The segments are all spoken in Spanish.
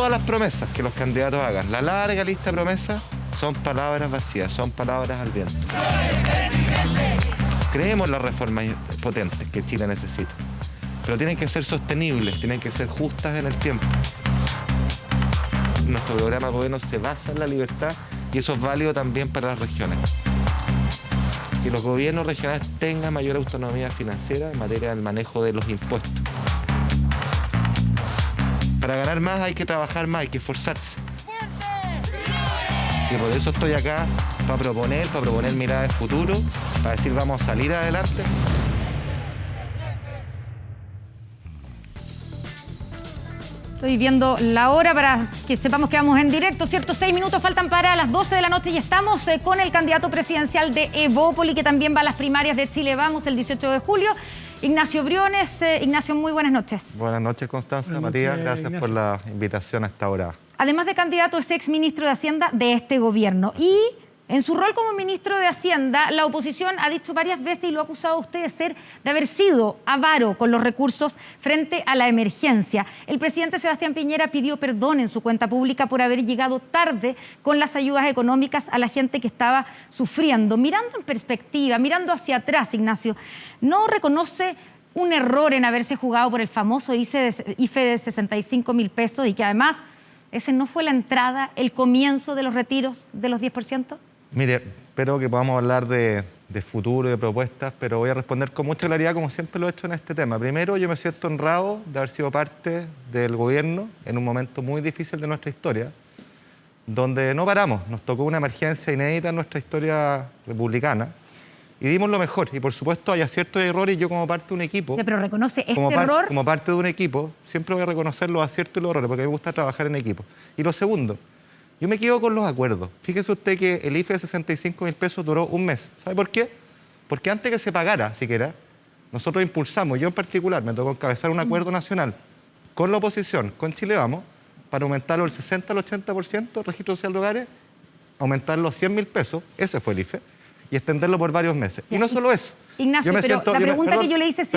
todas las promesas que los candidatos hagan, la larga lista de promesas, son palabras vacías, son palabras al viento. Creemos en las reformas potentes que Chile necesita, pero tienen que ser sostenibles, tienen que ser justas en el tiempo. Nuestro programa de gobierno se basa en la libertad y eso es válido también para las regiones. Que los gobiernos regionales tengan mayor autonomía financiera en materia del manejo de los impuestos. Para ganar más hay que trabajar más, hay que esforzarse. Y por eso estoy acá, para proponer mirada de futuro, para decir vamos a salir adelante. Estoy viendo la hora para que sepamos que vamos en directo, ¿cierto? 6 minutos faltan para las 12 de la noche y estamos con el candidato presidencial de Evópoli, que también va a las primarias de Chile Vamos el 18 de julio. Ignacio Briones. Ignacio, muy buenas noches. Buenas noches, Constanza. Buenas Matías, noches, gracias Ignacio, por la invitación a esta hora. Además de candidato, es exministro de Hacienda de este gobierno. Y en su rol como ministro de Hacienda, la oposición ha dicho varias veces y lo ha acusado a usted de haber sido avaro con los recursos frente a la emergencia. El presidente Sebastián Piñera pidió perdón en su cuenta pública por haber llegado tarde con las ayudas económicas a la gente que estaba sufriendo. Mirando en perspectiva, mirando hacia atrás, Ignacio, ¿no reconoce un error en haberse jugado por el famoso IFE de 65.000 pesos y que además ese no fue la entrada, el comienzo de los retiros de los 10%? Mire, espero que podamos hablar de futuro y de propuestas, pero voy a responder con mucha claridad, como siempre lo he hecho en este tema. Primero, yo me siento honrado de haber sido parte del gobierno en un momento muy difícil de nuestra historia, donde no paramos. Nos tocó una emergencia inédita en nuestra historia republicana y dimos lo mejor. Y por supuesto hay aciertos y errores y yo como parte de un equipo... Pero reconoce este error... error... Como parte de un equipo, siempre voy a reconocer los aciertos y los errores, porque me gusta trabajar en equipo. Y lo segundo... Yo me quedo con los acuerdos. Fíjese usted que el IFE de 65.000 pesos duró un mes. ¿Sabe por qué? Porque antes que se pagara siquiera, nosotros impulsamos, yo en particular, me tocó encabezar un acuerdo nacional con la oposición, con Chile Vamos, para aumentarlo del 60 al 80%, el registro social de hogares, aumentarlo a 100.000 pesos, ese fue el IFE, y extenderlo por varios meses. Y no solo eso. Ignacio, pero la pregunta que yo le hice, si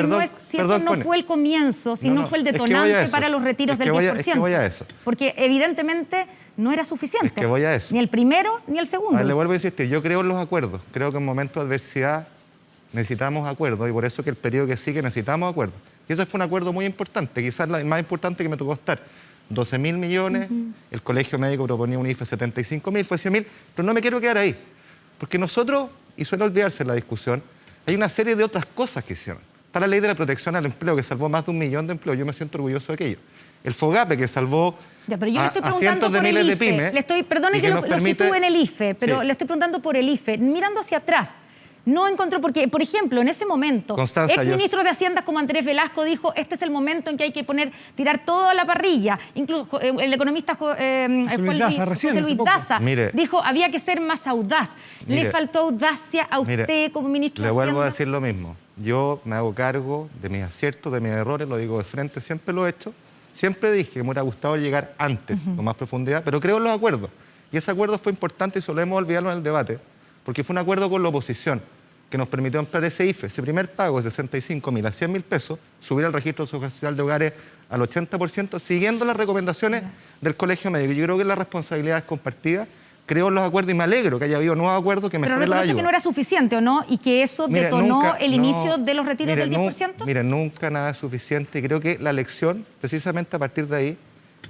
eso no fue el comienzo, si no fue el detonante para los retiros del 10%. Es que voy a eso. Porque evidentemente no era suficiente. Es que voy a eso. Ni el primero ni el segundo. Le vuelvo a insistir, yo creo en los acuerdos. Creo que en momentos de adversidad necesitamos acuerdos y por eso que el periodo que sigue necesitamos acuerdos. Y ese fue un acuerdo muy importante, quizás el más importante que me tocó estar. 12.000 millones, el Colegio Médico proponía un IFE de 75.000, fue 100.000, pero no me quiero quedar ahí. Porque nosotros, y suele olvidarse en la discusión, hay una serie de otras cosas que hicieron. Está la ley de la protección al empleo, que salvó más de 1 millón de empleos. Yo me siento orgulloso de aquello. El FOGAPE, que salvó a cientos de miles de pymes. Perdone que lo sitúe en el IFE, pero le estoy preguntando por el IFE. Mirando hacia atrás, no encontró, porque, por ejemplo, en ese momento, exministro de Hacienda como Andrés Velasco dijo, este es el momento en que hay que tirar todo a la parrilla. Incluso el economista José Luis Daza dijo, había que ser más audaz. ¿Le faltó audacia a usted como ministro de Hacienda? Le vuelvo a decir lo mismo. Yo me hago cargo de mis aciertos, de mis errores, lo digo de frente, siempre lo he hecho. Siempre dije que me hubiera gustado llegar antes, con más profundidad, pero creo en los acuerdos. Y ese acuerdo fue importante y solemos olvidarlo en el debate, porque fue un acuerdo con la oposición que nos permitió ampliar ese IFE, ese primer pago de 65.000 a 100.000 pesos, subir el registro social de hogares al 80%, siguiendo las recomendaciones del Colegio Médico. Yo creo que la responsabilidad es compartida. Creo en los acuerdos y me alegro que haya habido nuevos acuerdos que mejoren la ayuda. Pero reconoce que no era suficiente, ¿o no? Y que eso detonó el inicio de los retiros del 10%. Mire, nunca nada es suficiente. Y creo que la lección, precisamente a partir de ahí,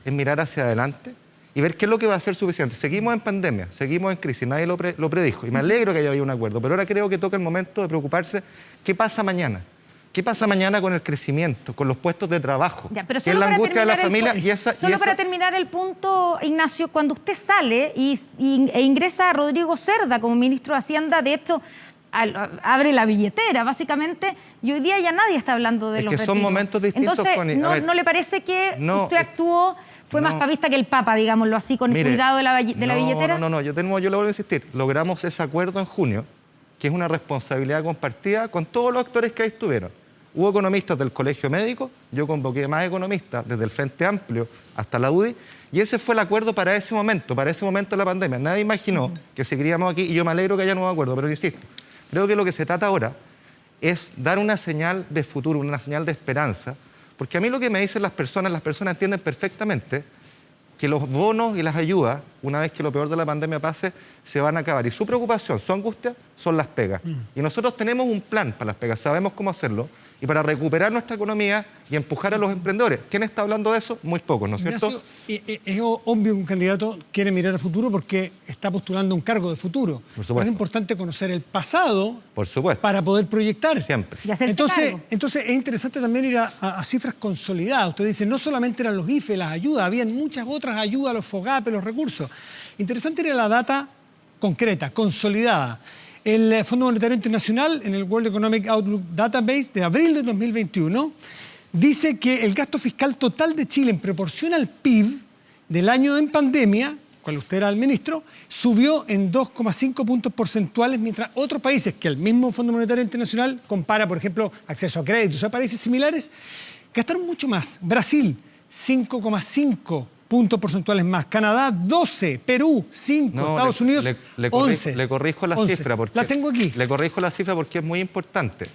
es mirar hacia adelante y ver qué es lo que va a ser suficiente. Seguimos en pandemia, seguimos en crisis, nadie lo predijo. Y me alegro que haya habido un acuerdo. Pero ahora creo que toca el momento de preocuparse qué pasa mañana. ¿Qué pasa mañana con el crecimiento, con los puestos de trabajo? Pero que es la angustia de la familia para terminar el punto, Ignacio, cuando usted sale e ingresa a Rodrigo Cerda como ministro de Hacienda, de hecho, abre la billetera, básicamente, y hoy día ya nadie está hablando de los retiros. Es que son momentos distintos, entonces, Connie. ¿no le parece que usted actuó, fue más pavista que el Papa, digámoslo así, con el cuidado de la billetera? No, yo le vuelvo a insistir. Logramos ese acuerdo en junio, que es una responsabilidad compartida con todos los actores que ahí estuvieron. Hubo economistas del Colegio Médico, yo convoqué más economistas desde el Frente Amplio hasta la UDI, y ese fue el acuerdo para ese momento de la pandemia. Nadie imaginó que seguiríamos aquí, y yo me alegro que haya nuevo acuerdo, pero insisto, creo que lo que se trata ahora es dar una señal de futuro, una señal de esperanza, porque a mí lo que me dicen las personas entienden perfectamente que los bonos y las ayudas, una vez que lo peor de la pandemia pase, se van a acabar. Y su preocupación, su angustia, son las pegas. Y nosotros tenemos un plan para las pegas, sabemos cómo hacerlo, y para recuperar nuestra economía y empujar a los emprendedores. ¿Quién está hablando de eso? Muy pocos, ¿no es cierto? Ignacio, es obvio que un candidato quiere mirar al futuro porque está postulando un cargo de futuro. Por supuesto. Pero es importante conocer el pasado, por supuesto, para poder proyectar. Siempre. Y hacerse cargo. Entonces es interesante también ir a cifras consolidadas. Usted dice, no solamente eran los IFE, las ayudas, habían muchas otras ayudas, los FOGAPE, los recursos. Interesante era la data concreta, consolidada. El Fondo Monetario Internacional, en el World Economic Outlook Database de abril de 2021, dice que el gasto fiscal total de Chile en proporción al PIB del año en pandemia, cual usted era el ministro, subió en 2,5 puntos porcentuales, mientras otros países que el mismo Fondo Monetario Internacional compara, por ejemplo, acceso a créditos a países similares, gastaron mucho más. Brasil, 5,5 puntos porcentuales más. Canadá, 12. Perú, 5. Estados Unidos, 11. Le corrijo la cifra. Porque, la tengo aquí. Le corrijo la cifra porque es muy importante.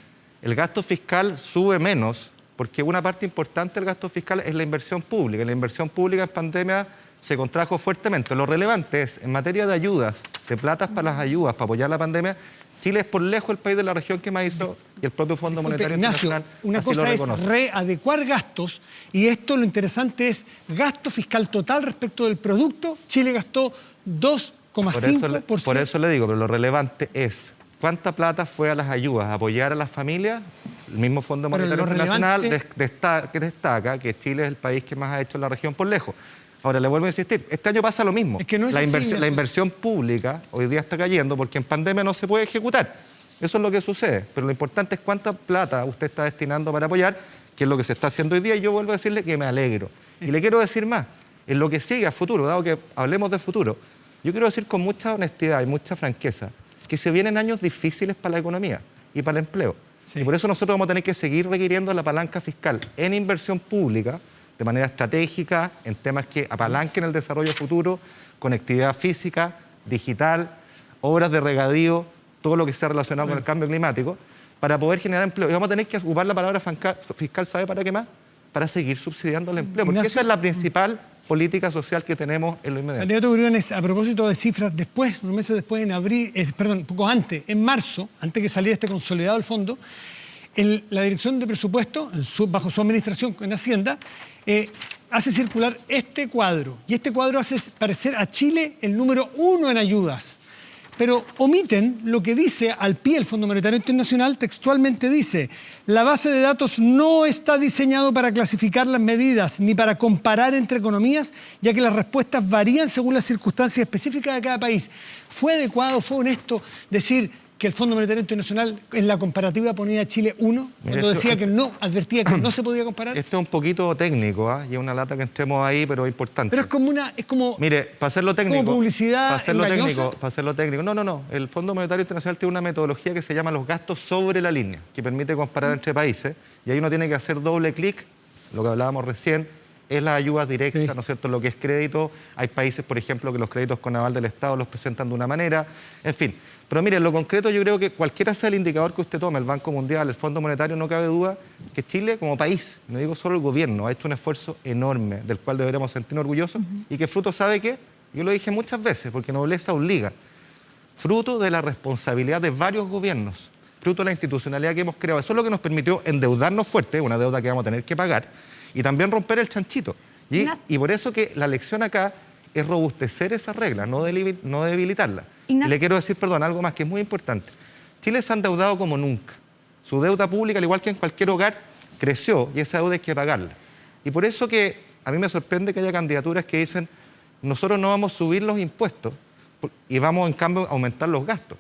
El gasto fiscal sube menos porque una parte importante del gasto fiscal es la inversión pública. La inversión pública en pandemia se contrajo fuertemente. Lo relevante es, en materia de ayudas, de platas para las ayudas, para apoyar la pandemia, Chile es por lejos el país de la región que más hizo y el propio Fondo Monetario Internacional una así cosa lo es reconoce. readecuar gastos y esto lo interesante es gasto fiscal total respecto del producto. Chile gastó 2,5%. Por eso le digo, pero lo relevante es cuánta plata fue a las ayudas, a apoyar a las familias. El mismo Fondo Monetario Internacional destaca que Chile es el país que más ha hecho en la región por lejos. Ahora, le vuelvo a insistir, este año pasa lo mismo. Es que no es la inversión pública hoy día está cayendo porque en pandemia no se puede ejecutar. Eso es lo que sucede. Pero lo importante es cuánta plata usted está destinando para apoyar, que es lo que se está haciendo hoy día, y yo vuelvo a decirle que me alegro. Y le quiero decir más, en lo que sigue a futuro, dado que hablemos de futuro, yo quiero decir con mucha honestidad y mucha franqueza que se vienen años difíciles para la economía y para el empleo. Sí. Y por eso nosotros vamos a tener que seguir requiriendo la palanca fiscal en inversión pública, de manera estratégica, en temas que apalanquen el desarrollo futuro, conectividad física, digital, obras de regadío, todo lo que sea relacionado con el cambio climático, para poder generar empleo. Y vamos a tener que ocupar la palabra fiscal, ¿sabe para qué más? Para seguir subsidiando el empleo, porque esa es la principal política social que tenemos en lo inmediato. Candidato Briones, a propósito de cifras, después, unos meses después, en abril, un poco antes, en marzo, antes que saliera este consolidado del fondo, la Dirección de Presupuesto, bajo su administración en Hacienda, hace circular este cuadro. Y este cuadro hace parecer a Chile el número 1 en ayudas. Pero omiten lo que dice al pie el Fondo Monetario Internacional, textualmente dice: la base de datos no está diseñado para clasificar las medidas ni para comparar entre economías, ya que las respuestas varían según las circunstancias específicas de cada país. ¿Fue adecuado, fue honesto decir que el Fondo Monetario Internacional en la comparativa ponía a Chile 1, cuando decía que no, advertía que no se podía comparar? Esto es un poquito técnico, y es una lata que entremos ahí, pero es importante. Pero es como mire, para hacerlo técnico, como publicidad para hacerlo técnico. No. El Fondo Monetario Internacional tiene una metodología que se llama los gastos sobre la línea, que permite comparar entre países, y ahí uno tiene que hacer doble clic, lo que hablábamos recién, es las ayudas directas, sí, ¿no es cierto?, lo que es crédito. Hay países, por ejemplo, que los créditos con aval del Estado los presentan de una manera, en fin. Pero mire, en lo concreto yo creo que cualquiera sea el indicador que usted tome, el Banco Mundial, el Fondo Monetario, no cabe duda que Chile como país, no digo solo el gobierno, ha hecho un esfuerzo enorme del cual deberíamos sentirnos orgullosos y que fruto, ¿sabe qué? Yo lo dije muchas veces, porque nobleza obliga. Fruto de la responsabilidad de varios gobiernos, fruto de la institucionalidad que hemos creado. Eso es lo que nos permitió endeudarnos fuerte, una deuda que vamos a tener que pagar, y también romper el chanchito. Y por eso que la lección acá es robustecer esas reglas, no debilitarlas. Y le quiero decir, perdón, algo más que es muy importante. Chile se ha endeudado como nunca. Su deuda pública, al igual que en cualquier hogar, creció y esa deuda hay que pagarla. Y por eso que a mí me sorprende que haya candidaturas que dicen nosotros no vamos a subir los impuestos y vamos en cambio a aumentar los gastos.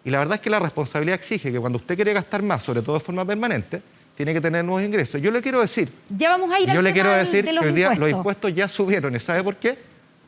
Y la verdad es que la responsabilidad exige que cuando usted quiere gastar más, sobre todo de forma permanente, tiene que tener nuevos ingresos. Yo le quiero decir, ya vamos a ir yo le quiero decir de que hoy día los impuestos ya subieron. ¿Y sabe por qué?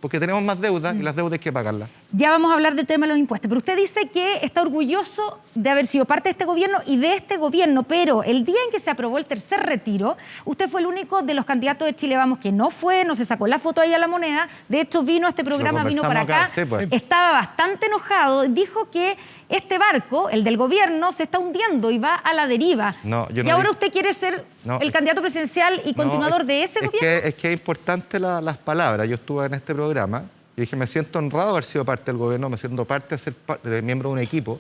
Porque tenemos más deuda y las deudas hay que pagarlas. Ya vamos a hablar del tema de los impuestos, pero usted dice que está orgulloso de haber sido parte de este gobierno y de este gobierno, pero el día en que se aprobó el tercer retiro, usted fue el único de los candidatos de Chile Vamos que no fue, no se sacó la foto ahí a la moneda, de hecho vino a este programa, vino para acá, sí, pues. Estaba bastante enojado, dijo que este barco, el del gobierno, se está hundiendo y va a la deriva. No, yo y no ahora dije- usted quiere ser No, el candidato presidencial y continuador de ese gobierno. Es que es importante las palabras. Yo estuve en este programa y dije, me siento honrado de haber sido parte del gobierno, me siento parte de ser de miembro de un equipo.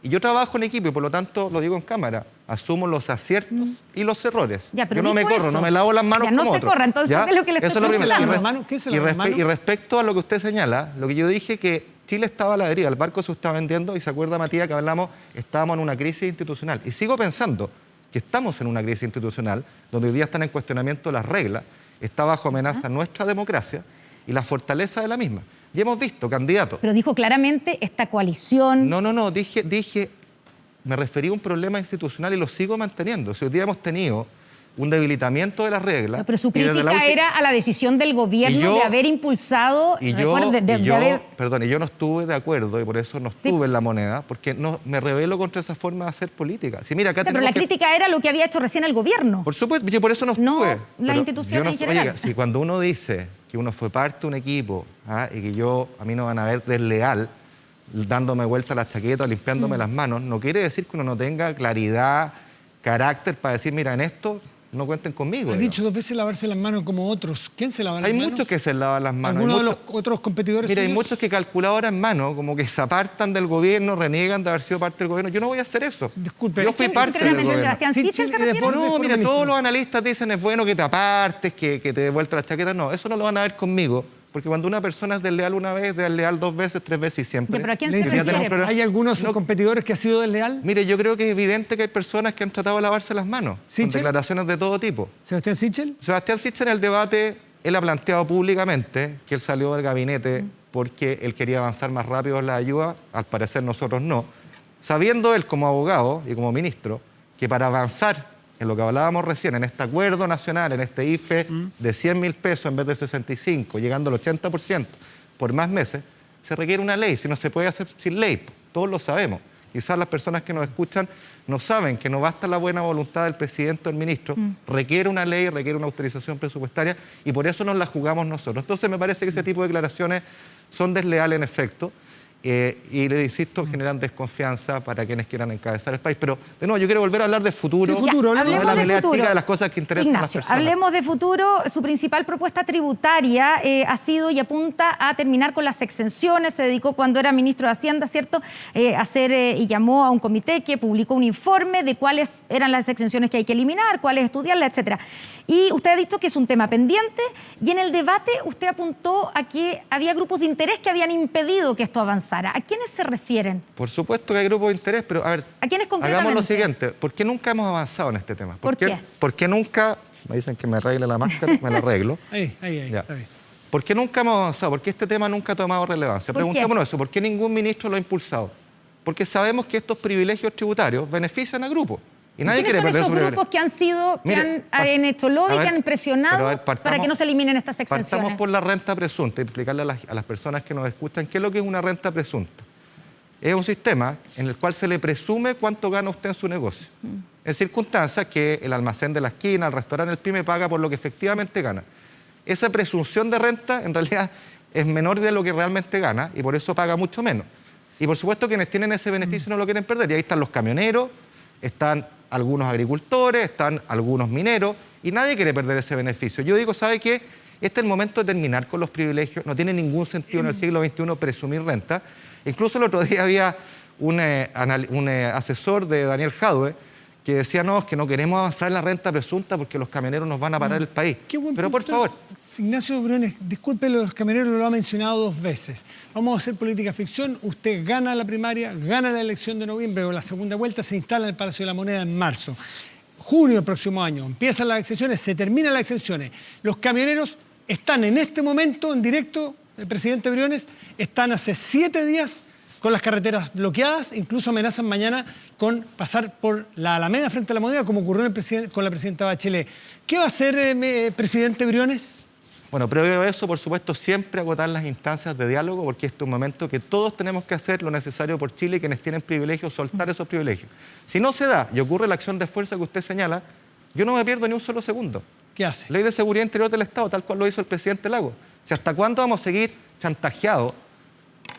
Y yo trabajo en equipo y por lo tanto, lo digo en cámara, asumo los aciertos y los errores. Ya, pero yo no me dijo corro, eso. no me lavo las manos Ya, no como se otro. corra, entonces, ¿Ya? ¿qué es lo que le Eso estoy es lo primero. preguntando? ¿Qué se lava las manos? Y respecto a lo que usted señala, lo que yo dije que Chile estaba a la deriva, el barco se estaba vendiendo y se acuerda, Matías, que hablamos, estábamos en una crisis institucional. Y sigo pensando que estamos en una crisis institucional donde hoy día están en cuestionamiento las reglas, está bajo amenaza nuestra democracia y la fortaleza de la misma. Y hemos visto candidatos. Pero dijo claramente, esta coalición... No, dije, me referí a un problema institucional y lo sigo manteniendo. Si hoy día hemos tenido un debilitamiento de las reglas... Pero su y desde crítica era a la decisión del gobierno Y yo- de haber impulsado... Y recuerde, perdón, yo no estuve de acuerdo y por eso no Sí. estuve en la moneda, porque no me rebelo contra esa forma de hacer política. Sí, mira, acá Pero tenemos la crítica era lo que había hecho recién el gobierno. Por supuesto, yo por eso no No estuve. las Pero instituciones yo no en estuve. general. Oiga, si cuando uno dice que uno fue parte de un equipo y que a mí no van a ver desleal, dándome vuelta la chaqueta, limpiándome las manos, no quiere decir que uno no tenga claridad, carácter para decir, mira, en esto no cuenten conmigo. Ha digamos. dicho 2 veces lavarse las manos como otros. ¿Quién se lava las Hay manos? muchos que se lavan las manos. ¿Alguno hay de muchos- los otros competidores Mira, hay suyos? muchos que calculadora en mano, como que se apartan del gobierno, reniegan de haber sido parte del gobierno. Yo no voy a hacer eso. Disculpe, Yo fui ¿quién- parte ¿Usted del realmente gobierno. Sebastián Sí, Sichel Chile se y refiere? después- No, Fue mira, ministro. todos los analistas dicen es bueno que te apartes, que te dé vuelta la chaqueta. No, eso no lo van a ver conmigo, porque cuando una persona es desleal una vez, desleal 2 veces, 3 veces y siempre. Ya, pero ¿a quién Le se dicen, ya tenemos refiere? problemas. ¿hay algunos No. competidores que ha sido desleal? Mire, yo creo que es evidente que hay personas que han tratado de lavarse las manos, con ¿Sichel? declaraciones de todo tipo. ¿Sebastián Sichel? Sebastián Sichel en el debate, él ha planteado públicamente que él salió del gabinete porque él quería avanzar más rápido en la ayuda, al parecer nosotros no, sabiendo él como abogado y como ministro que para avanzar en lo que hablábamos recién, en este acuerdo nacional, en este IFE de 100.000 pesos en vez de 65, llegando al 80% por más meses, se requiere una ley, si no se puede hacer sin ley, todos lo sabemos. Quizás las personas que nos escuchan no saben que no basta la buena voluntad del presidente o del ministro, requiere una ley, requiere una autorización presupuestaria y por eso nos la jugamos nosotros. Entonces me parece que ese tipo de declaraciones son desleales en efecto y le insisto, generan desconfianza para quienes quieran encabezar el país. Pero de nuevo, yo quiero volver a hablar de futuro, Sí, futuro, no hablemos de la de pelea futuro. chica, de las cosas que interesan a las Ignacio, personas. hablemos de futuro. Su principal propuesta tributaria ha sido y apunta a terminar con las exenciones. Se dedicó cuando era ministro de Hacienda, ¿cierto? Y llamó a un comité que publicó un informe de cuáles eran las exenciones que hay que eliminar, cuáles estudiarlas, etcétera. Y usted ha dicho que es un tema pendiente y en el debate usted apuntó a que había grupos de interés que habían impedido que esto avanzara. ¿A quiénes se refieren? Por supuesto que hay grupos de interés, pero a ver, ¿A quiénes hagamos concretamente? lo siguiente. ¿Por qué nunca hemos avanzado en este tema? ¿Por qué? ¿Por qué nunca, me dicen que me arregle la máscara, me la arreglo? Ahí, Ya. está bien. ¿Por qué nunca hemos avanzado? ¿Por qué este tema nunca ha tomado relevancia? ¿Por qué? Preguntémonos eso. ¿Por qué ningún ministro lo ha impulsado? Porque sabemos que estos privilegios tributarios benefician a grupos. Y nadie ¿Quiénes quiere son perder esos su grupos privilegio. que Mire, han hecho lobby, a ver, que han presionado pero a ver, para que no se eliminen estas exenciones? Partamos por la renta presunta y explicarle a las personas que nos escuchan qué es lo que es una renta presunta. Es un sistema en el cual se le presume cuánto gana usted en su negocio. En circunstancias que el almacén de la esquina, el restaurante, el pyme paga por lo que efectivamente gana. Esa presunción de renta en realidad es menor de lo que realmente gana y por eso paga mucho menos. Y por supuesto quienes tienen ese beneficio no lo quieren perder. Y ahí están los camioneros, están algunos agricultores, están algunos mineros y nadie quiere perder ese beneficio. Yo digo, ¿sabe qué? Este es el momento de terminar con los privilegios. No tiene ningún sentido en el siglo XXI presumir renta. Incluso el otro día había un asesor de Daniel Jadwe que decía, no, es que no queremos avanzar en la renta presunta porque los camioneros nos van a parar el país. Qué buen Pero por punto. favor, Ignacio Briones, disculpe, los camioneros lo ha mencionado 2 veces. Vamos a hacer política ficción. Usted gana la primaria, gana la elección de noviembre o la segunda vuelta, se instala en el Palacio de la Moneda en marzo. Junio del próximo año, empiezan las exenciones, se terminan las exenciones. Los camioneros están en este momento en directo, el presidente Briones, están hace 7 días con las carreteras bloqueadas, incluso amenazan mañana con pasar por la Alameda frente a la Moneda, como ocurrió con la presidenta Bachelet. ¿Qué va a hacer, presidente Briones? Bueno, previo a eso, por supuesto, siempre agotar las instancias de diálogo, porque este es un momento que todos tenemos que hacer lo necesario por Chile y quienes tienen privilegios, soltar esos privilegios. Si no se da y ocurre la acción de fuerza que usted señala, yo no me pierdo ni un solo segundo. ¿Qué hace? Ley de Seguridad Interior del Estado, tal cual lo hizo el presidente Lagos. O sea, ¿hasta cuándo vamos a seguir chantajeados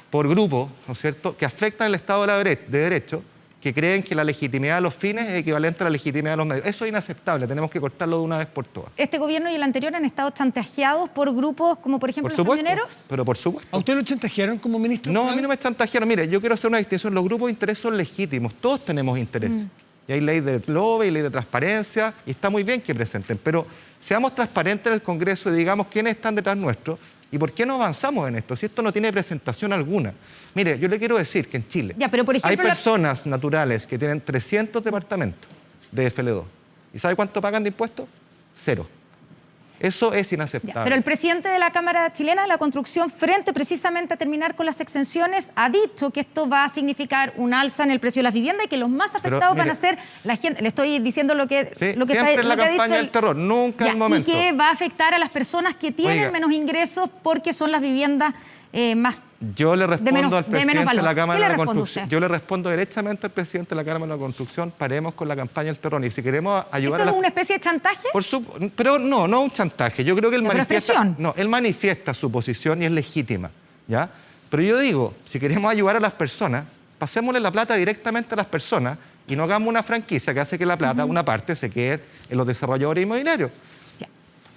por grupos, ¿no es cierto?, que afectan el Estado de Derecho, que creen que la legitimidad de los fines es equivalente a la legitimidad de los medios? Eso es inaceptable, tenemos que cortarlo de una vez por todas. ¿Este gobierno y el anterior han estado chantajeados por grupos como, por ejemplo, los camioneros? Pero por supuesto. ¿A usted lo chantajearon como ministro? No, a mí no me chantajearon. Mire, yo quiero hacer una distinción. Los grupos de interés son legítimos. Todos tenemos interés. Y hay ley de lobby, ley de transparencia, y está muy bien que presenten. Pero seamos transparentes en el Congreso y digamos quiénes están detrás nuestro y por qué no avanzamos en esto, si esto no tiene presentación alguna. Mire, yo le quiero decir que en Chile Ya, pero por ejemplo, hay personas naturales que tienen 300 departamentos de FL2. ¿Y sabe cuánto pagan de impuestos? 0. Eso es inaceptable. Ya, pero el presidente de la Cámara Chilena de la Construcción, frente precisamente a terminar con las exenciones, ha dicho que esto va a significar un alza en el precio de las viviendas y que los más afectados van a ser la gente. Le estoy diciendo lo que, Sí, lo que siempre está, es la lo que ha campaña dicho del terror, nunca Ya, el momento. Y que va a afectar a las personas que tienen Oiga. menos ingresos porque son las viviendas más... Yo le respondo al de presidente menos de valor. la Cámara ¿Qué de le la responde Construcción. usted? Yo le respondo directamente al presidente de la Cámara de la Construcción, paremos con la campaña del terror. Y si queremos ayudar ¿Eso a es la... una especie de chantaje? Pero no un chantaje. Yo creo que él Ya, pero manifiesta... presión. No, él manifiesta su posición y es legítima, ¿ya? Pero yo digo, si queremos ayudar a las personas, pasémosle la plata directamente a las personas y no hagamos una franquicia que hace que la plata, una parte, se quede en los desarrolladores inmobiliarios. Ya.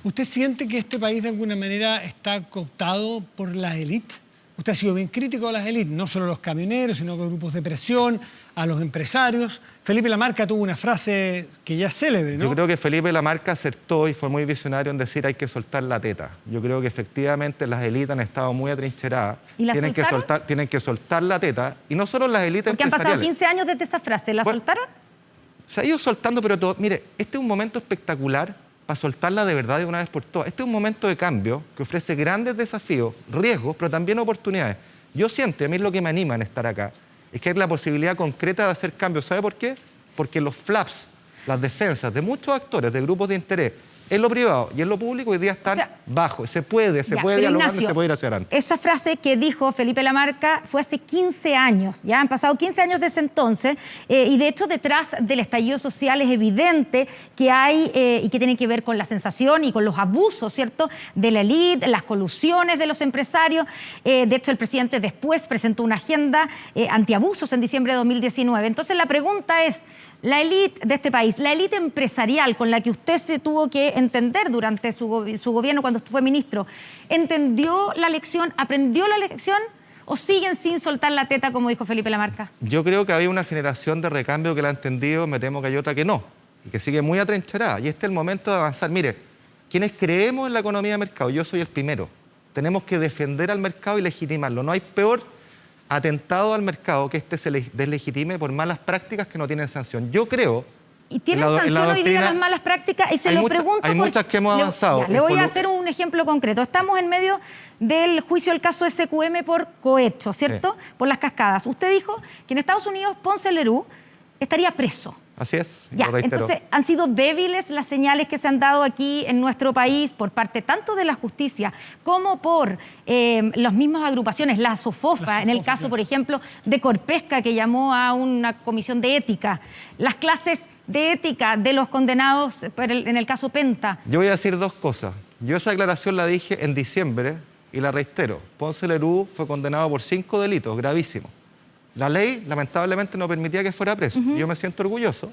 ¿Usted siente que este país de alguna manera está cooptado por la élite? Usted ha sido bien crítico a las élites, no solo a los camioneros, sino a grupos de presión, a los empresarios. Felipe Lamarca tuvo una frase que ya es célebre, ¿no? Yo creo que Felipe Lamarca acertó y fue muy visionario en decir hay que soltar la teta. Yo creo que efectivamente las élites han estado muy atrincheradas. ¿Y la soltaron? Tienen que soltar la teta. Y no solo las élites Porque han pasado empresariales. 15 años desde esa frase. ¿La Bueno, soltaron? Se ha ido soltando, pero todo. Mire, este es un momento espectacular para soltarla de verdad de una vez por todas. Este es un momento de cambio que ofrece grandes desafíos, riesgos, pero también oportunidades. Yo siento, y a mí es lo que me anima en estar acá, es que hay la posibilidad concreta de hacer cambios. ¿Sabe por qué? Porque los flaps, las defensas de muchos actores, de grupos de interés, en lo privado y en lo público hoy día están bajos. Se puede Ya, dialogar y Ignacio, se puede ir hacia adelante. Esa frase que dijo Felipe Lamarca fue hace 15 años, ya han pasado 15 años desde entonces, y de hecho detrás del estallido social es evidente que hay, y que tiene que ver con la sensación y con los abusos, ¿cierto?, de la élite, las colusiones de los empresarios. De hecho, el presidente después presentó una agenda antiabusos en diciembre de 2019. Entonces, la pregunta es, la élite de este país, la élite empresarial con la que usted se tuvo que entender durante su gobierno cuando fue ministro, ¿entendió la lección, aprendió la lección o siguen sin soltar la teta, como dijo Felipe Lamarca? Yo creo que había una generación de recambio que la ha entendido, me temo que hay otra que no, y que sigue muy atrincherada. Y este es el momento de avanzar. Mire, quienes creemos en la economía de mercado, yo soy el primero, tenemos que defender al mercado y legitimarlo. No hay peor atentado al mercado que este se deslegitime por malas prácticas que no tienen sanción. Yo creo... ¿Y tienen sanción hoy día las malas prácticas? Y se lo pregunto hay muchas que hemos avanzado. Le voy a hacer un ejemplo concreto. Estamos en medio del juicio del caso SQM por cohecho, ¿cierto? Sí. Por las cascadas. Usted dijo que en Estados Unidos Ponce Lerú estaría preso. Así es, ya, entonces, han sido débiles las señales que se han dado aquí en nuestro país por parte tanto de la justicia como por las mismas agrupaciones, la SOFOFA, en el caso, por ejemplo, de Corpesca, que llamó a una comisión de ética, las clases de ética de los condenados en el caso Penta. Yo voy a decir dos cosas. Yo esa declaración la dije en diciembre y la reitero. Ponce Lerú fue condenado por 5 delitos gravísimos. La ley, lamentablemente, no permitía que fuera preso. Y yo me siento orgulloso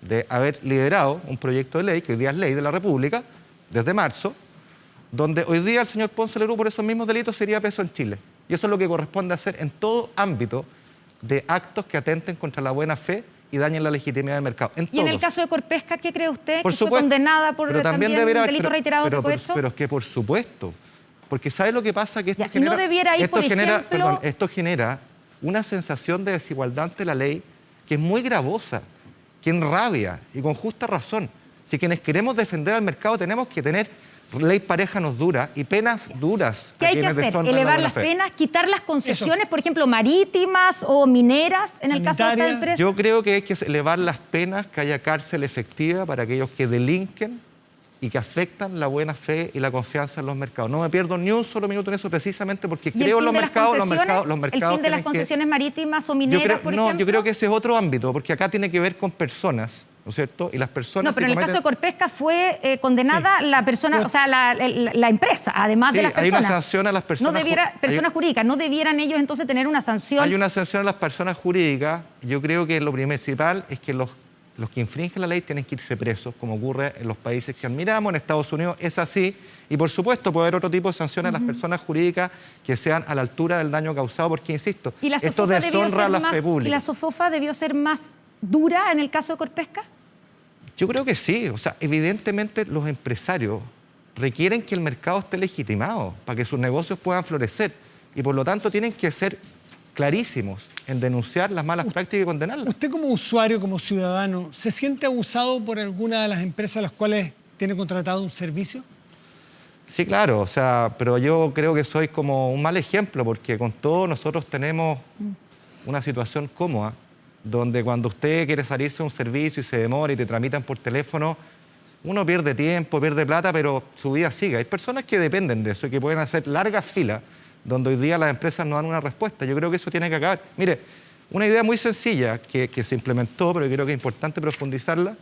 de haber liderado un proyecto de ley, que hoy día es ley de la República, desde marzo, donde hoy día el señor Ponce Lerú por esos mismos delitos sería preso en Chile. Y eso es lo que corresponde hacer en todo ámbito de actos que atenten contra la buena fe y dañen la legitimidad del mercado. ¿Y en el caso de Corpesca, qué cree usted? Por ¿Que supuesto, fue condenada por también delitos reiterados de cohecho? Pero es que por supuesto. Porque ¿sabe lo que pasa? Que esto ya, genera... no debiera ir, esto genera una sensación de desigualdad ante la ley que es muy gravosa, que enrabia y con justa razón. Si quienes queremos defender al mercado tenemos que tener ley pareja nos dura y penas duras. ¿Qué hay que hacer? ¿Elevar las penas? ¿Quitar las concesiones, por ejemplo, marítimas o mineras en el caso de esta empresa? Yo creo que hay que elevar las penas, que haya cárcel efectiva para aquellos que delinquen y que afectan la buena fe y la confianza en los mercados. No me pierdo ni un solo minuto en eso, precisamente porque creo en los mercados. ¿El fin de las concesiones marítimas o mineras, por ejemplo? No, yo creo que ese es otro ámbito, porque acá tiene que ver con personas, ¿no es cierto? Y las personas... No, pero en el caso de Corpesca fue condenada la persona, o sea, la empresa, además de las personas. Hay una sanción a las personas... Personas jurídicas, ¿no debieran ellos entonces tener una sanción? Hay una sanción a las personas jurídicas. Yo creo que lo principal es que los que infringen la ley tienen que irse presos, como ocurre en los países que admiramos. En Estados Unidos es así. Y, por supuesto, puede haber otro tipo de sanciones a las personas jurídicas que sean a la altura del daño causado, porque, insisto, esto deshonra la fe pública. ¿Y la SOFOFA debió ser más dura en el caso de Corpesca? Yo creo que sí. O sea, evidentemente los empresarios requieren que el mercado esté legitimado para que sus negocios puedan florecer. Y, por lo tanto, tienen que ser clarísimos en denunciar las malas prácticas y condenarlas. ¿Usted como usuario, como ciudadano, se siente abusado por alguna de las empresas a las cuales tiene contratado un servicio? Sí, claro, o sea, pero yo creo que soy como un mal ejemplo, porque con todo nosotros tenemos una situación cómoda, donde cuando usted quiere salirse de un servicio y se demora y te tramitan por teléfono, uno pierde tiempo, pierde plata, pero su vida sigue. Hay personas que dependen de eso y que pueden hacer largas filas, donde hoy día las empresas no dan una respuesta. Yo creo que eso tiene que acabar. Mire, una idea muy sencilla que se implementó, pero yo creo que es importante profundizarla,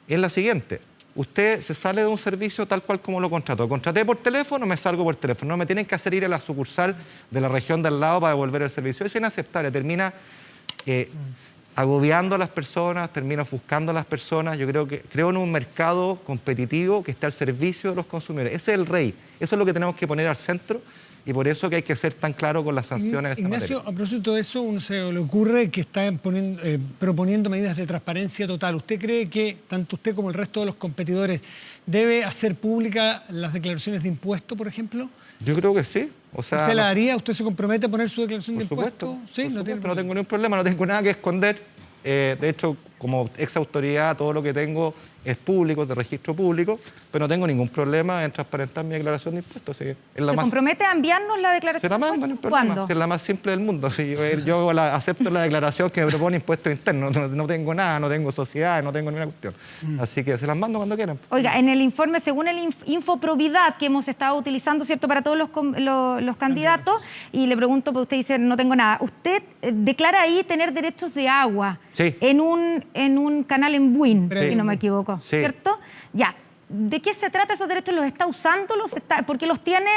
es la siguiente. Usted se sale de un servicio tal cual como lo contrató. Contraté por teléfono, me salgo por teléfono. No me tienen que hacer ir a la sucursal de la región de al lado para devolver el servicio. Eso es inaceptable. Termina agobiando a las personas, termina ofuscando a las personas. Yo creo en un mercado competitivo que esté al servicio de los consumidores. Ese es el rey. Eso es lo que tenemos que poner al centro. Y por eso que hay que ser tan claro con las sanciones en esta Ignacio, materia. a propósito de eso, uno se le ocurre que está proponiendo medidas de transparencia total. ¿Usted cree que tanto usted como el resto de los competidores debe hacer públicas las declaraciones de impuestos, por ejemplo? Yo creo que sí. O sea, ¿Usted la haría? ¿Usted se compromete a poner su declaración de impuestos? Sí, no tengo ningún problema, no tengo nada que esconder. De hecho, como ex autoridad, todo lo que tengo es público, de registro público, pero no tengo ningún problema en transparentar mi declaración de impuestos. ¿Se compromete a enviarnos la declaración de impuestos? Se la mando, no hay problema. ¿Cuándo? Es la más simple del mundo. Yo acepto la declaración que me propone impuestos internos. No tengo nada, no tengo sociedad, no tengo ninguna cuestión. Así que se las mando cuando quieran. Oiga, en el informe, según el Infoprobidad que hemos estado utilizando, ¿cierto?, para todos los candidatos, y le pregunto, porque usted dice, no tengo nada. Usted declara ahí tener derechos de agua en un canal en Buin, si no me equivoco. Sí. ¿Cierto? Ya. ¿De qué se trata esos derechos? ¿Los está usando? ¿Por qué los tiene?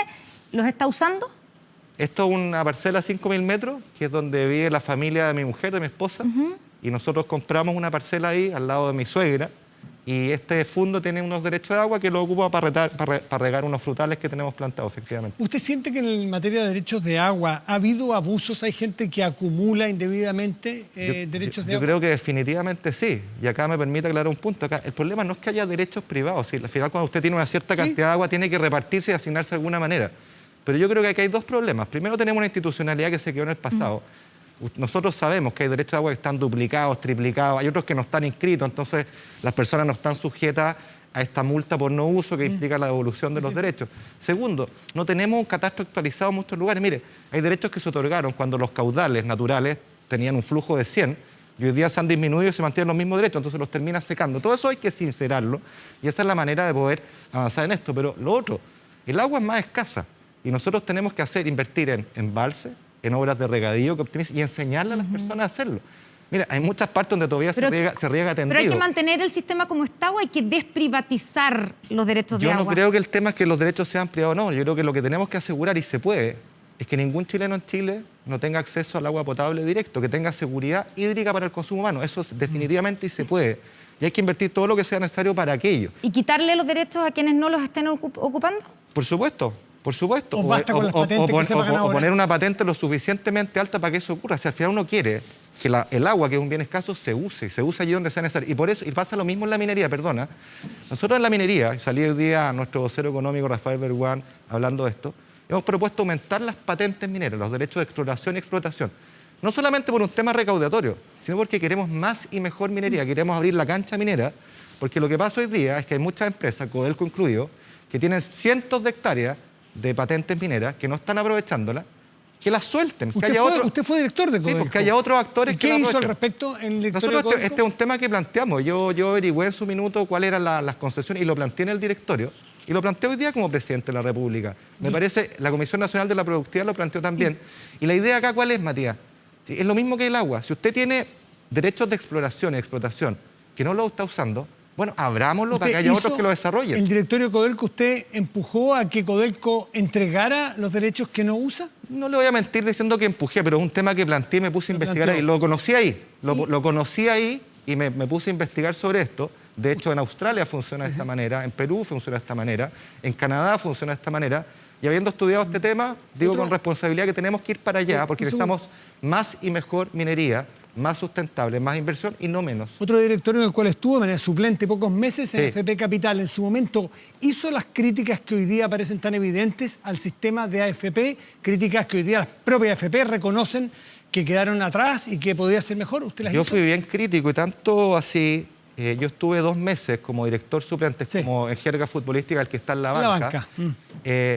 ¿Los está usando? Esto es una parcela de 5.000 metros, que es donde vive la familia de mi mujer, de mi esposa, y nosotros compramos una parcela ahí, al lado de mi suegra, y este fondo tiene unos derechos de agua que lo ocupa para regar unos frutales que tenemos plantados, efectivamente. ¿Usted siente que en materia de derechos de agua ha habido abusos? ¿Hay gente que acumula indebidamente derechos de agua? Yo creo que definitivamente sí. Y acá me permite aclarar un punto. Acá, el problema no es que haya derechos privados. ¿Sí? Al final, cuando usted tiene una cierta cantidad de agua, tiene que repartirse y asignarse de alguna manera. Pero yo creo que aquí hay dos problemas. Primero, tenemos una institucionalidad que se quedó en el pasado. Nosotros sabemos que hay derechos de agua que están duplicados, triplicados, hay otros que no están inscritos, entonces las personas no están sujetas a esta multa por no uso que implica la devolución de los derechos. Segundo, no tenemos un catastro actualizado en muchos lugares. Mire, hay derechos que se otorgaron cuando los caudales naturales tenían un flujo de 100 y hoy día se han disminuido y se mantienen los mismos derechos, entonces los termina secando. Todo eso hay que sincerarlo y esa es la manera de poder avanzar en esto. Pero lo otro, el agua es más escasa y nosotros tenemos que invertir en embalse, en obras de regadío que optimicen y enseñarle a las personas a hacerlo. Mira, hay muchas partes donde todavía se riega tendido. Pero hay que mantener el sistema como está o hay que desprivatizar los derechos de agua. Yo no creo que el tema es que los derechos sean privados, no. Yo creo que lo que tenemos que asegurar, y se puede, es que ningún chileno en Chile no tenga acceso al agua potable directo, que tenga seguridad hídrica para el consumo humano. Eso es definitivamente y se puede. Y hay que invertir todo lo que sea necesario para aquello. ¿Y quitarle los derechos a quienes no los estén ocupando? Por supuesto. Por supuesto. O basta con las patentes que se pagan ahora. O poner una patente lo suficientemente alta para que eso ocurra. Si al final uno quiere que el agua, que es un bien escaso, se use allí donde sea necesario. Y por eso, y pasa lo mismo en la minería, perdona. Nosotros en la minería, salí hoy día nuestro vocero económico, Rafael Berguán, hablando de esto, hemos propuesto aumentar las patentes mineras, los derechos de exploración y explotación. No solamente por un tema recaudatorio, sino porque queremos más y mejor minería, queremos abrir la cancha minera, porque lo que pasa hoy día es que hay muchas empresas, Codelco incluido, que tienen cientos de hectáreas de patentes mineras que no están aprovechándolas que las suelten. Usted fue director de Codelco. Sí, porque haya otros actores ¿Y que qué lo hizo al aprovechen. respecto en el directorio de Nosotros, Codelco? este es un tema que planteamos. Yo averigüé en su minuto cuáles eran las concesiones y lo planteé en el directorio. Y lo planteé hoy día como presidente de la República. Me parece, la Comisión Nacional de la Productividad lo planteó también. Y la idea acá, ¿cuál es, Matías? Sí, es lo mismo que el agua. Si usted tiene derechos de exploración y explotación que no lo está usando, bueno, abrámoslo para que haya otros que lo desarrollen. ¿El directorio de Codelco usted empujó a que Codelco entregara los derechos que no usa? No le voy a mentir diciendo que empujé, pero es un tema que planteé y me puse a investigar ahí. Lo conocí ahí, lo conocí ahí y me puse a investigar sobre esto. De hecho, en Australia funciona de esta manera, en Perú funciona de esta manera, en Canadá funciona de esta manera. Y habiendo estudiado este tema, digo con responsabilidad que tenemos que ir para allá porque necesitamos más y mejor minería, más sustentable, más inversión y no menos. Otro directorio en el cual estuvo de manera suplente pocos meses en AFP Capital. En su momento hizo las críticas que hoy día parecen tan evidentes al sistema de AFP, críticas que hoy día las propias AFP reconocen que quedaron atrás y que podría ser mejor. ¿Usted las Yo hizo? fui bien crítico y tanto así, yo estuve 2 meses como director suplente, como en jerga futbolística, el que está en la banca.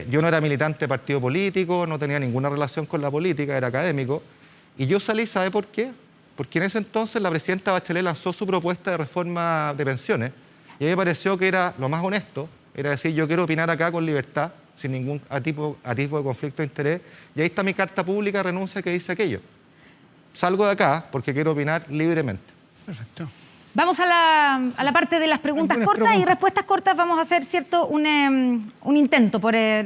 Yo no era militante de partido político, no tenía ninguna relación con la política, era académico. Y yo salí, ¿sabe por qué? Porque en ese entonces la presidenta Bachelet lanzó su propuesta de reforma de pensiones y a mí me pareció que era lo más honesto, era decir, yo quiero opinar acá con libertad, sin ningún atisbo de conflicto de interés, y ahí está mi carta pública de renuncia que dice aquello. Salgo de acá porque quiero opinar libremente. Perfecto. Vamos a la parte de las preguntas cortas y respuestas cortas. Vamos a hacer, ¿cierto?, un intento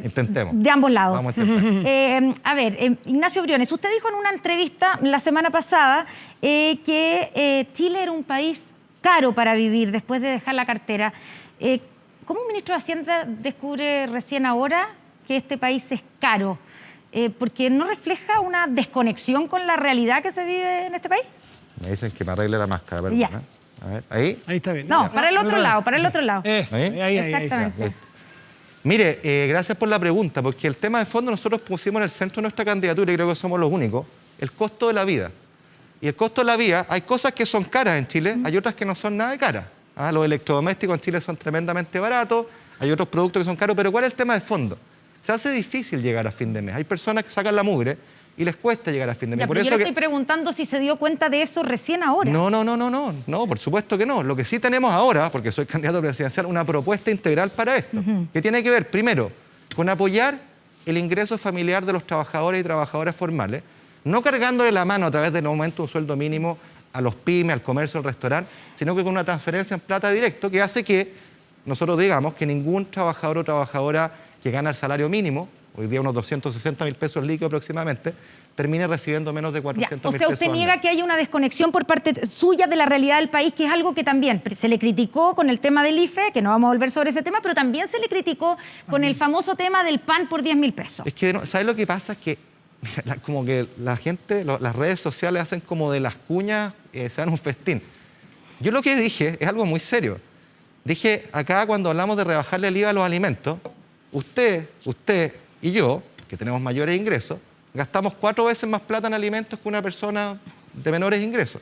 Intentemos. De ambos lados. Vamos a intentar. A ver, Ignacio Briones, usted dijo en una entrevista la semana pasada que Chile era un país caro para vivir después de dejar la cartera. ¿Cómo un ministro de Hacienda descubre recién ahora que este país es caro? ¿Porque no refleja una desconexión con la realidad que se vive en este país? Me dicen que me arregle la máscara, perdón. Ya. A ver, ahí. Ahí está bien. No, para el otro lado, para el otro lado. Eso, ahí. Exactamente. Mire, gracias por la pregunta, porque el tema de fondo nosotros pusimos en el centro de nuestra candidatura y creo que somos los únicos, el costo de la vida. Y el costo de la vida, hay cosas que son caras en Chile, hay otras que no son nada de caras. Los electrodomésticos en Chile son tremendamente baratos, hay otros productos que son caros, pero ¿cuál es el tema de fondo? Se hace difícil llegar a fin de mes. Hay personas que sacan la mugre y les cuesta llegar a fin de mes. Ya, pero yo le estoy preguntando si se dio cuenta de eso recién ahora. No, por supuesto que no. Lo que sí tenemos ahora, porque soy candidato presidencial, una propuesta integral para esto, que tiene que ver, primero, con apoyar el ingreso familiar de los trabajadores y trabajadoras formales, no cargándole la mano a través del aumento de un sueldo mínimo a los pymes, al comercio, al restaurante, sino que con una transferencia en plata directo que hace que nosotros digamos que ningún trabajador o trabajadora que gana el salario mínimo, hoy día unos 260.000 pesos líquidos aproximadamente, termine recibiendo menos de 400.000 pesos. O sea, usted niega que haya una desconexión por parte suya de la realidad del país, que es algo que también se le criticó con el tema del IFE, que no vamos a volver sobre ese tema, pero también se le criticó con el famoso tema del pan por 10.000 pesos. Es que, ¿sabes lo que pasa? Es que como que la gente, las redes sociales hacen como de las cuñas, se dan un festín. Yo lo que dije es algo muy serio. Dije, acá cuando hablamos de rebajarle el IVA a los alimentos, usted y yo, que tenemos mayores ingresos, gastamos 4 veces más plata en alimentos que una persona de menores ingresos.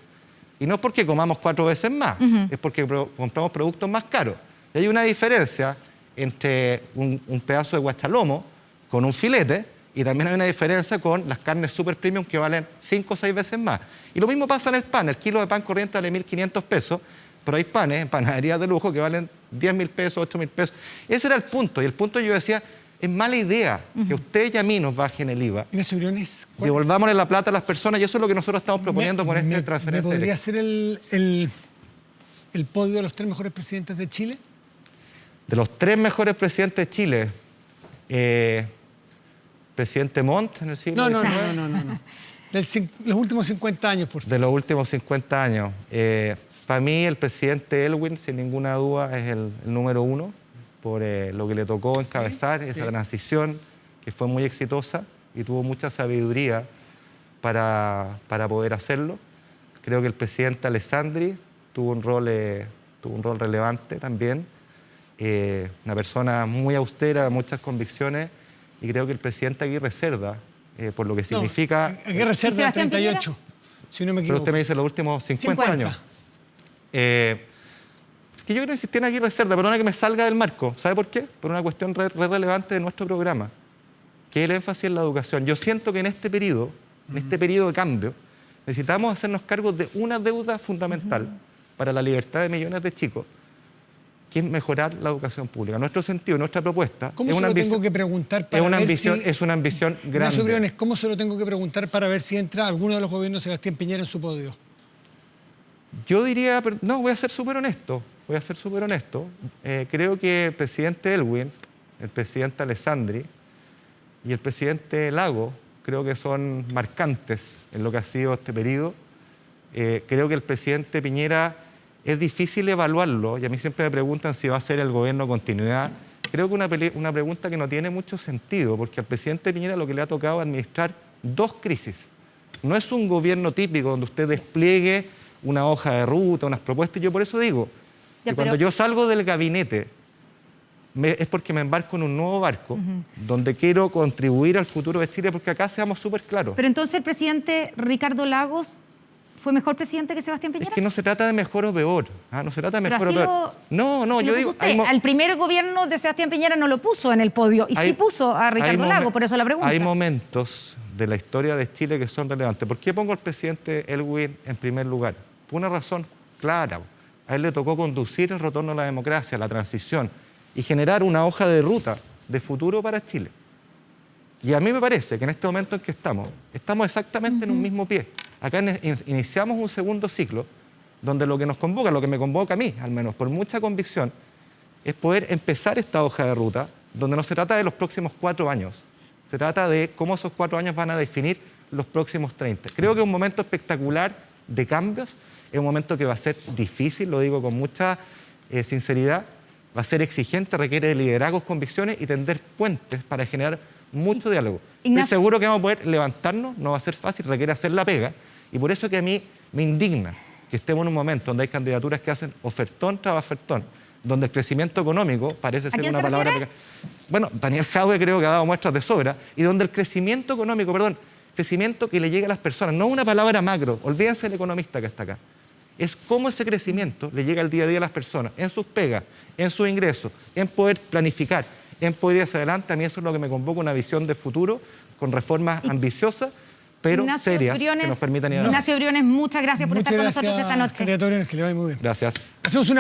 Y no es porque comamos 4 veces más, es porque compramos productos más caros. Y hay una diferencia entre un pedazo de guachalomo con un filete, y también hay una diferencia con las carnes super premium que valen 5 o 6 veces más. Y lo mismo pasa en el pan. El kilo de pan corriente vale 1.500 pesos, pero hay panes en panaderías de lujo que valen 10.000 pesos, 8.000 pesos. Ese era el punto. Y el punto yo decía, es mala idea que usted y a mí nos bajen el IVA. Ignacio Briones, Devolvámosle la plata a las personas y eso es lo que nosotros estamos proponiendo con este transferencia. ¿Me podría hacer el podio de los 3 mejores presidentes de Chile? De los 3 mejores presidentes de Chile, presidente Montt en el siglo XIX. No. Los últimos 50 años, por favor. De los últimos 50 años. Para mí, el presidente Elwin, sin ninguna duda, es el número 1 por lo que le tocó encabezar esa transición, que fue muy exitosa y tuvo mucha sabiduría para poder hacerlo. Creo que el presidente Alessandri tuvo un rol relevante también. Una persona muy austera, de muchas convicciones, y creo que el presidente Aguirre Cerda, por lo que significa... Aguirre Cerda en 38, si no me equivoco. Pero usted me dice los últimos 50 años. Que yo quiero insistir en Aguirre Cerda, perdona que me salga del marco. ¿Sabe por qué? Por una cuestión relevante de nuestro programa, que es el énfasis en la educación. Yo siento que en este periodo de cambio, necesitamos hacernos cargo de una deuda fundamental para la libertad de millones de chicos, que es mejorar la educación pública. Nuestro sentido, nuestra propuesta ¿Cómo es se una lo ambición, tengo que preguntar para es una ver ambición, si... es una ambición grande. Ignacio Briones, ¿cómo se lo tengo que preguntar para ver si entra alguno de los gobiernos de Sebastián Piñera en su podio? Yo diría, no, voy a ser súper honesto. Creo que el presidente Elwin, el presidente Alessandri y el presidente Lago, creo que son marcantes en lo que ha sido este periodo. Creo que el presidente Piñera es difícil evaluarlo, y a mí siempre me preguntan si va a ser el gobierno continuidad. Creo que una pregunta que no tiene mucho sentido, porque al presidente Piñera lo que le ha tocado es administrar 2 crisis. No es un gobierno típico donde usted despliegue una hoja de ruta, unas propuestas. Yo por eso digo que cuando yo salgo del gabinete es porque me embarco en un nuevo barco donde quiero contribuir al futuro de Chile, porque acá seamos súper claros. Pero entonces el presidente Ricardo Lagos fue mejor presidente que Sebastián Piñera. Es que no se trata de mejor o peor. No se trata de mejor o peor. No, yo digo... Al primer gobierno de Sebastián Piñera no lo puso en el podio y sí puso a Ricardo Lagos, por eso la pregunta. Hay momentos de la historia de Chile que son relevantes. ¿Por qué pongo al presidente Elwin en primer lugar? Por una razón clara. A él le tocó conducir el retorno a la democracia, la transición, y generar una hoja de ruta de futuro para Chile. Y a mí me parece que en este momento en que estamos exactamente en un mismo pie. Acá iniciamos un segundo ciclo donde lo que nos convoca, lo que me convoca a mí, al menos por mucha convicción, es poder empezar esta hoja de ruta donde no se trata de los próximos 4 años, se trata de cómo esos 4 años van a definir los próximos 30. Creo que es un momento espectacular de cambios, es un momento que va a ser difícil, lo digo con mucha sinceridad, va a ser exigente, requiere de liderazgos, convicciones y tender puentes para generar mucho diálogo. Estoy seguro que vamos a poder levantarnos, no va a ser fácil, requiere hacer la pega, y por eso que a mí me indigna que estemos en un momento donde hay candidaturas que hacen ofertón tras ofertón, donde el crecimiento económico parece ser una palabra... Bueno, Daniel Jadwe creo que ha dado muestras de sobra, y donde el crecimiento económico, crecimiento que le llegue a las personas, no una palabra macro, olvídense del economista que está acá, es cómo ese crecimiento le llega al día a día a las personas, en sus pegas, en sus ingresos, en poder planificar, en poder ir hacia adelante. A mí eso es lo que me convoca, una visión de futuro con reformas ambiciosas, pero serias, que nos permitan ir a... Ignacio Briones, muchas gracias por estar con nosotros esta noche. Candidato Briones, que le vaya muy bien. Gracias. Hacemos una